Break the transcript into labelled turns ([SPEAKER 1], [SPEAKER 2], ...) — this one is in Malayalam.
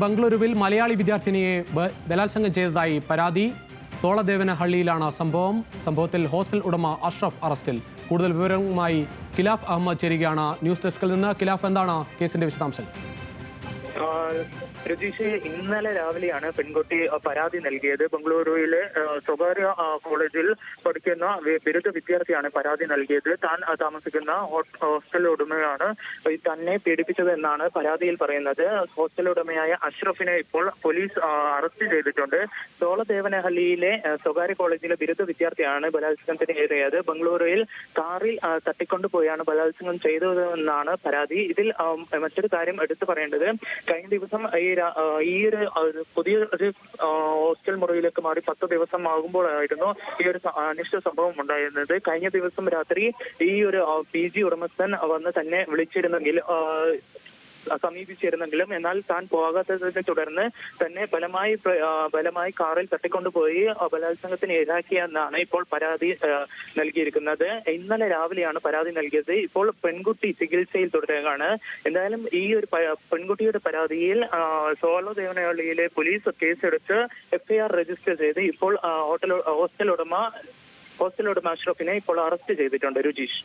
[SPEAKER 1] ബംഗളൂരുവിൽ മലയാളി വിദ്യാർത്ഥിനിയെ ബലാത്സംഗം ചെയ്തതായി പരാതി. സോളദേവനഹള്ളിയിലാണ് സംഭവത്തിൽ ഹോസ്റ്റൽ ഉടമ അഷ്റഫ് അറസ്റ്റിൽ. കൂടുതൽ വിവരങ്ങളുമായി ഖിലാഫ് അഹമ്മദ് ചേരുകയാണ് ന്യൂസ് ഡെസ്കിൽ നിന്ന്. ഖിലാഫ്, എന്താണ് കേസിന്റെ വിശദാംശങ്ങൾ?
[SPEAKER 2] രജീഷ്, ഇന്നലെ രാവിലെയാണ് പെൺകുട്ടി പരാതി നൽകിയത്. ബംഗളൂരുവിലെ സ്വകാര്യ കോളേജിൽ പഠിക്കുന്ന ബിരുദ വിദ്യാർത്ഥിയാണ് പരാതി നൽകിയത്. താൻ താമസിക്കുന്ന ഹോസ്റ്റൽ ഉടമയാണ് തന്നെ പീഡിപ്പിച്ചത് എന്നാണ് പരാതിയിൽ പറയുന്നത്. ഹോസ്റ്റൽ ഉടമയായ അഷ്റഫിനെ ഇപ്പോൾ പോലീസ് അറസ്റ്റ് ചെയ്തിട്ടുണ്ട്. സോളദേവനഹള്ളിയിലെ സ്വകാര്യ കോളേജിലെ ബിരുദ വിദ്യാർത്ഥിയാണ് ബലാത്സംഗത്തിന് ഇരയായത്. ബംഗളൂരുവിൽ കാറിൽ തട്ടിക്കൊണ്ടുപോയാണ് ബലാത്സംഗം ചെയ്തതെന്നാണ് പരാതി. ഇതിൽ മറ്റൊരു കാര്യം എടുത്തു പറയേണ്ടത്, കഴിഞ്ഞ ദിവസം ഈ ഒരു പുതിയ ഒരു ഹോസ്റ്റൽ മുറിയിലേക്ക് മാറി 10 ദിവസം ആകുമ്പോഴായിരുന്നു ഈ ഒരു അനിഷ്ട സംഭവം ഉണ്ടായിരുന്നത്. കഴിഞ്ഞ ദിവസം രാത്രി ഈ ഒരു PG ഉടമസ്ഥൻ വന്ന് തന്നെ വിളിച്ചിരുന്നെങ്കിൽ സമീപിച്ചിരുന്നെങ്കിലും എന്നാൽ താൻ പോകാത്തതിനെ തുടർന്ന് തന്നെ ബലമായി കാറിൽ തട്ടിക്കൊണ്ടുപോയി ബലാത്സംഗത്തിന് ഇരയാക്കിയെന്നാണ് ഇപ്പോൾ പരാതി നൽകിയിരിക്കുന്നത്. ഇന്നലെ രാവിലെയാണ് പരാതി നൽകിയത്. ഇപ്പോൾ പെൺകുട്ടി ചികിത്സയിൽ തുടരുകയാണ്. എന്തായാലും ഈ ഒരു പെൺകുട്ടിയുടെ പരാതിയിൽ സോളദേവനഹള്ളിയിലെ പോലീസ് കേസെടുത്ത് FIR രജിസ്റ്റർ ചെയ്ത് ഇപ്പോൾ ഹോസ്റ്റൽ ഉടമ അഷ്റഫിനെ ഇപ്പോൾ അറസ്റ്റ് ചെയ്തിട്ടുണ്ട്. രുചീഷ്.